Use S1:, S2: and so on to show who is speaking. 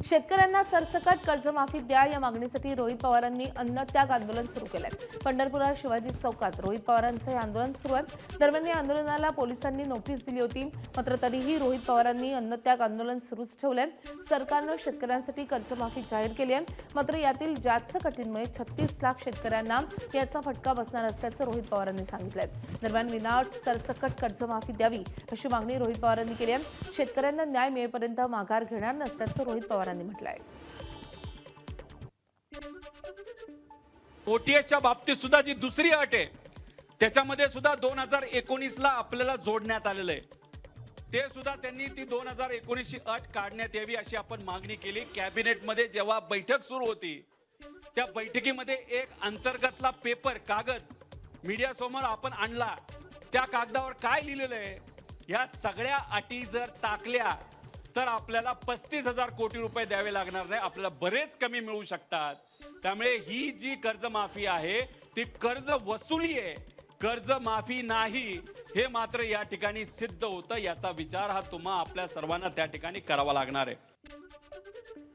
S1: शेतकऱ्यांना सरसकट कर्जमाफी द्या या मागणीसाठी रोहित पवारांनी अन्नत्याग आंदोलन सुरू केलंय। पंढरपुरात शिवाजी चौकात रोहित पवारांचं हे आंदोलन सुरू आहे। दरम्यान या आंदोलनाला पोलिसांनी नोटीस दिली होती, मात्र तरीही रोहित पवारांनी अन्नत्याग आंदोलन सुरूच ठेवलंय। सरकारनं शेतकऱ्यांसाठी कर्जमाफी जाहीर केली आहे, मात्र यातील जास्त कटींमुळे 36 लाख शेतकऱ्यांना याचा फटका बसणार असल्याचं रोहित पवारांनी सांगितलंय। दरम्यान विनाअट सरसकट कर्जमाफी द्यावी अशी मागणी रोहित पवारांनी केली आहे। शेतकऱ्यांना न्याय मिळेपर्यंत माघार घेणार नसल्याचं रोहित पवारांनी म्हटलंय।
S2: ओटीएसच्या बाबतीत सुद्धा जी दुसरी अट आहे त्याच्यामध्ये सुद्धा 2019 ला आपल्याला जोडण्यात आलेलं आहे। ते सुद्धा त्यांनी ती 2019 ची अट काढण्यात यावी अशी आपण मागणी केली। कॅबिनेटमध्ये जेव्हा बैठक सुरू होती त्या बैठकीमध्ये एक अंतर्गतला पेपर कागद मीडिया समोर आपण आणला। त्या कागदावर काय लिहिलेलं आहे, या सगळ्या अटी जर टाकल्या तर आपल्याला 35,000 कोटी रुपये द्यावे लागणार नाही, आपल्याला बरेच कमी मिळू शकतात। त्यामुळे ही जी कर्जमाफी आहे ती कर्ज वसुली आहे, कर्जमाफी नाही, हे मात्र या ठिकाणी सिद्ध होतं। याचा विचार हा तुम्हा आपल्या सर्वांना त्या ठिकाणी करावा लागणार आहे।